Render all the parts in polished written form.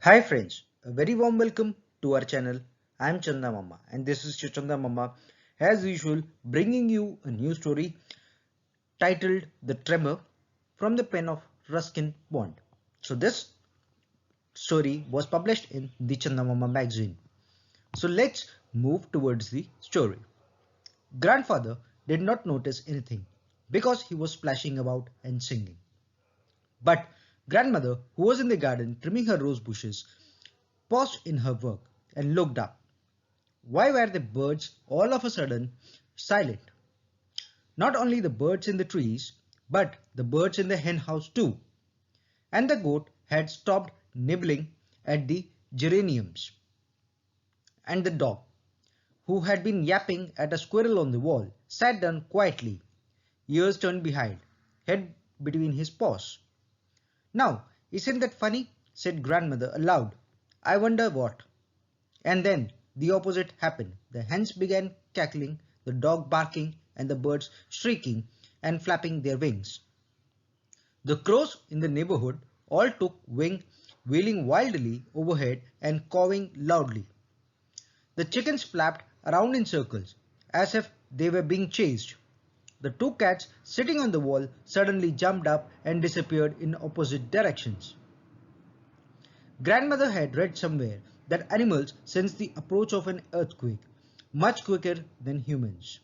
Hi friends, a very warm welcome to our channel. I am Chanda Mama and this is Chanda Mama as usual bringing you a new story titled The Tremor from the pen of Ruskin Bond. So this story was published in the Chanda Mama magazine. So let's move towards the story. Grandfather did not notice anything because he was splashing about and singing. But grandmother, who was in the garden trimming her rose bushes, paused in her work and looked up. Why were the birds all of a sudden silent? Not only the birds in the trees, but the birds in the hen house too. And the goat had stopped nibbling at the geraniums. And the dog, who had been yapping at a squirrel on the wall, sat down quietly, ears turned behind, head between his paws. Now, isn't that funny? Said grandmother aloud. I wonder what. And then the opposite happened. The hens began cackling, the dog barking, and the birds shrieking and flapping their wings. The crows in the neighborhood all took wing, wheeling wildly overhead and cawing loudly. The chickens flapped around in circles, as if they were being chased. The two cats sitting on the wall suddenly jumped up and disappeared in opposite directions. Grandmother had read somewhere that animals sense the approach of an earthquake much quicker than humans.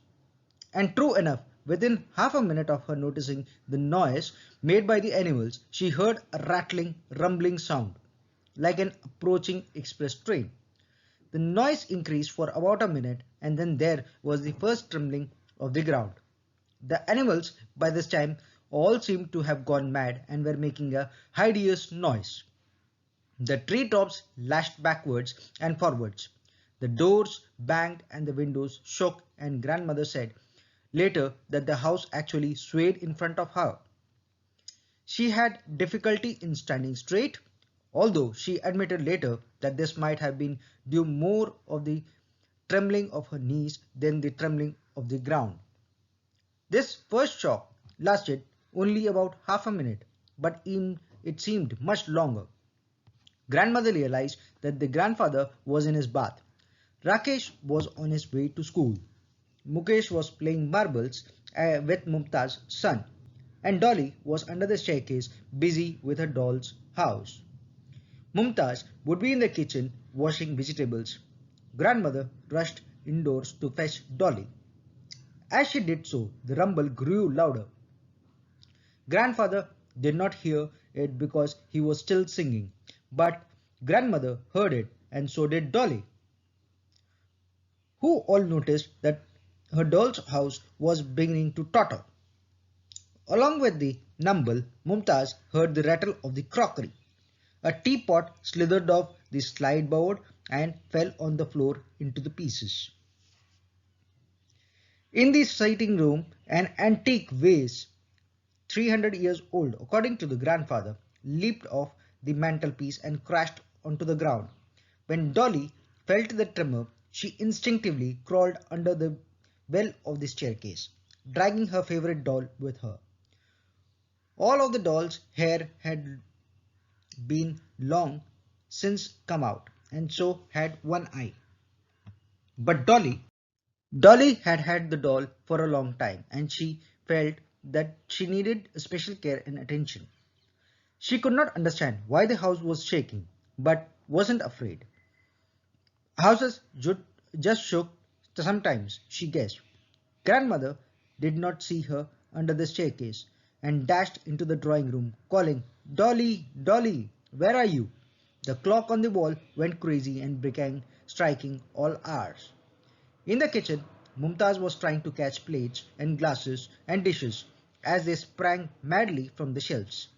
And true enough, within half a minute of her noticing the noise made by the animals, she heard a rattling, rumbling sound, like an approaching express train. The noise increased for about a minute, and then there was the first trembling of the ground. The animals, by this time, all seemed to have gone mad and were making a hideous noise. The treetops lashed backwards and forwards. The doors banged and the windows shook, and grandmother said later that the house actually swayed in front of her. She had difficulty in standing straight, although she admitted later that this might have been due more of the trembling of her knees than the trembling of the ground. This first shock lasted only about half a minute, but it seemed much longer. Grandmother realized that the grandfather was in his bath. Rakesh was on his way to school. Mukesh was playing marbles with Mumtaz's son. And Dolly was under the staircase busy with her doll's house. Mumtaz would be in the kitchen washing vegetables. Grandmother rushed indoors to fetch Dolly. As she did so, the rumble grew louder. Grandfather did not hear it because he was still singing, but grandmother heard it and so did Dolly, who all noticed that her doll's house was beginning to totter. Along with the numble, Mumtaz heard the rattle of the crockery. A teapot slithered off the slide board and fell on the floor into the pieces. In the sitting room, an antique vase 300 years old, according to the grandfather, leaped off the mantelpiece and crashed onto the ground. When Dolly felt the tremor, she instinctively crawled under the well of the staircase, dragging her favorite doll with her. All of the doll's hair had been long since come out, and so had one eye. But Dolly had had the doll for a long time, and she felt that she needed special care and attention. She could not understand why the house was shaking, but wasn't afraid. Houses just shook sometimes, she guessed. Grandmother did not see her under the staircase and dashed into the drawing room, calling, Dolly, Dolly, where are you? The clock on the wall went crazy and began striking all hours. In the kitchen, Mumtaz was trying to catch plates and glasses and dishes as they sprang madly from the shelves.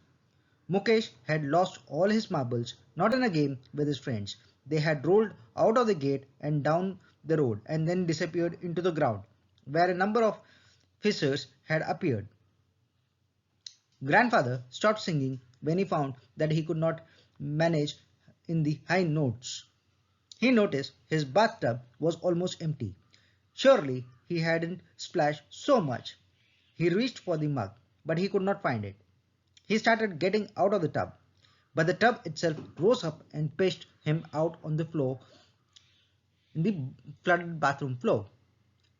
Mukesh had lost all his marbles, not in a game with his friends. They had rolled out of the gate and down the road and then disappeared into the ground, where a number of fissures had appeared. Grandfather stopped singing when he found that he could not manage in the high notes. He noticed his bathtub was almost empty. Surely he hadn't splashed so much. He reached for the mug, but he could not find it. He started getting out of the tub, but the tub itself rose up and pitched him out on the floor in the flooded bathroom floor.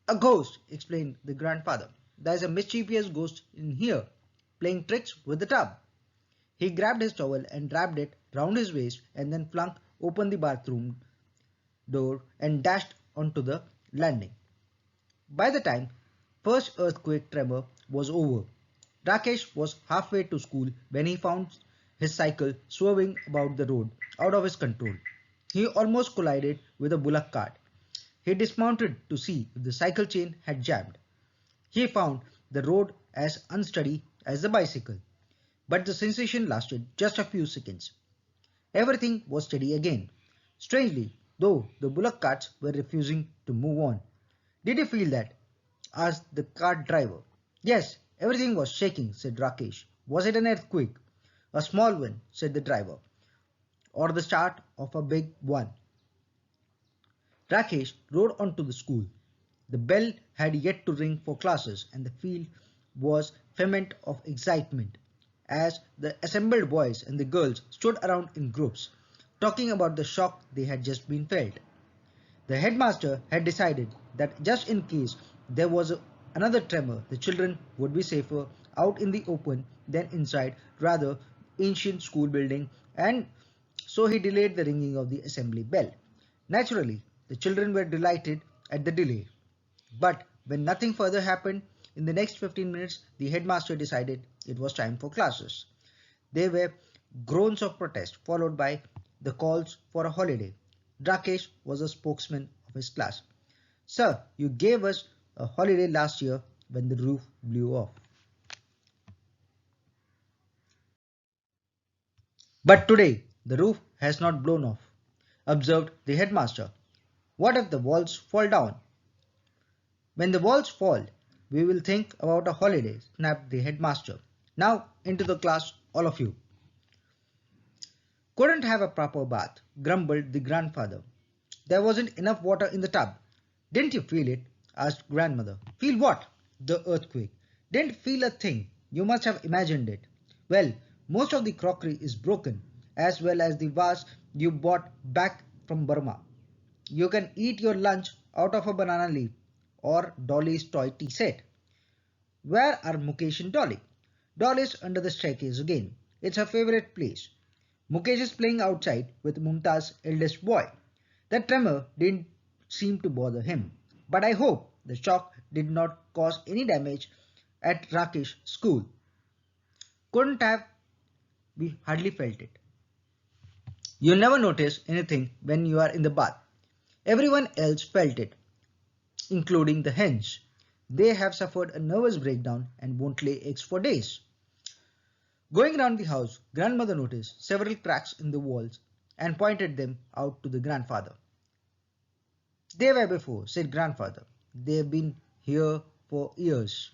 A ghost, explained the grandfather. There's a mischievous ghost in here, playing tricks with the tub. He grabbed his towel and wrapped it round his waist and then flung open the bathroom door and dashed onto the landing. By the time first earthquake tremor was over, Rakesh was halfway to school when he found his cycle swerving about the road out of his control. He almost collided with a bullock cart. He dismounted to see if the cycle chain had jammed. He found the road as unsteady as the bicycle, but the sensation lasted just a few seconds. Everything was steady again. Strangely, though, the bullock carts were refusing to move on. Did you feel that? Asked the cart driver. Yes, everything was shaking, said Rakesh. Was it an earthquake? A small one, said the driver, or the start of a big one. Rakesh rode on to the school. The bell had yet to ring for classes, and the field was ferment of excitement as the assembled boys and the girls stood around in groups, talking about the shock they had just been felt. The headmaster had decided that just in case there was another tremor, the children would be safer out in the open than inside rather ancient school building, and so he delayed the ringing of the assembly bell. Naturally, the children were delighted at the delay. But when nothing further happened, in the next 15 minutes, the headmaster decided it was time for classes. There were groans of protest, followed by the calls for a holiday. Rakesh was a spokesman of his class. Sir, you gave us a holiday last year when the roof blew off. But today, the roof has not blown off, observed the headmaster. What if the walls fall down? When the walls fall, we will think about a holiday, snapped the headmaster. Now into the class, all of you. Couldn't have a proper bath, grumbled the grandfather. There wasn't enough water in the tub. Didn't you feel it? Asked grandmother. Feel what? The earthquake. Didn't feel a thing. You must have imagined it. Well, most of the crockery is broken, as well as the vase you bought back from Burma. You can eat your lunch out of a banana leaf or Dolly's toy tea set. Where are Mukesh and Dolly? Dolly's under the staircase again. It's her favorite place. Mukesh is playing outside with Mumtaz's eldest boy. The tremor didn't seem to bother him. But I hope the shock did not cause any damage at Rakesh's school. Couldn't have, we hardly felt it. You never notice anything when you are in the bath. Everyone else felt it, including the hens. They have suffered a nervous breakdown and won't lay eggs for days. Going round the house, grandmother noticed several cracks in the walls and pointed them out to the grandfather. They were before, said grandfather. They've been here for years.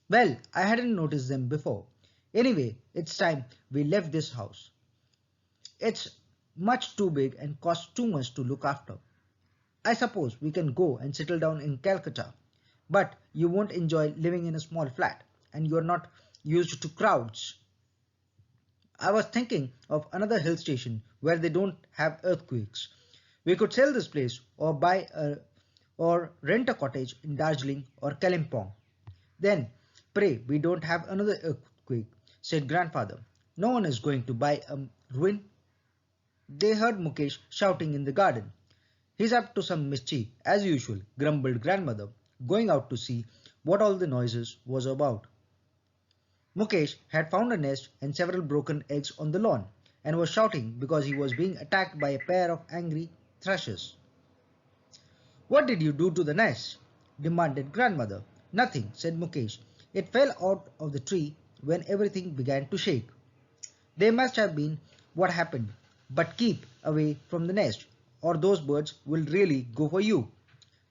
Well, I hadn't noticed them before. Anyway, it's time we left this house. It's much too big and costs too much to look after. I suppose we can go and settle down in Calcutta, but you won't enjoy living in a small flat, and you're not used to crowds. I was thinking of another hill station where they don't have earthquakes. We could sell this place or rent a cottage in Darjeeling or Kalimpong. Then, pray we don't have another earthquake, said grandfather. No one is going to buy a ruin. They heard Mukesh shouting in the garden. He's up to some mischief, as usual, grumbled grandmother, going out to see what all the noises was about. Mukesh had found a nest and several broken eggs on the lawn, and was shouting because he was being attacked by a pair of angry thrushes. What did you do to the nest? Demanded grandmother. Nothing, said Mukesh. It fell out of the tree when everything began to shake. They must have been what happened, but keep away from the nest, or those birds will really go for you.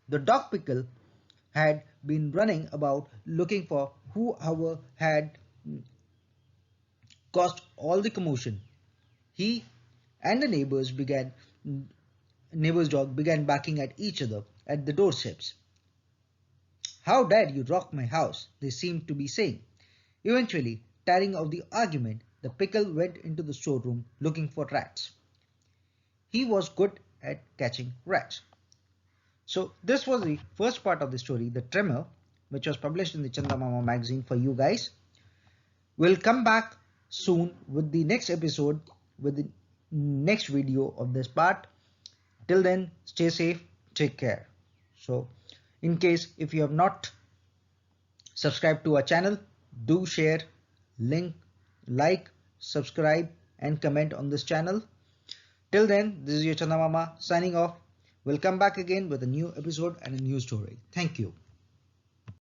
The dog pickle had been running about looking for whoever had caused all the commotion. He and the neighbor's dog began barking at each other at the doorsteps. How dare you rock my house? They seemed to be saying. Eventually, tiring of the argument, the pickle went into the storeroom looking for rats. He was good at catching rats. So this was the first part of the story, The Tremor, which was published in the Chanda Mama magazine for you guys. We'll come back soon with the next episode, with the next video of this part. Till then, stay safe, take care. So in case if you have not subscribed to our channel, do share, link, like, subscribe and comment on this channel. Till then, this is your Chanda Mama signing off. We'll come back again with a new episode and a new story. Thank you.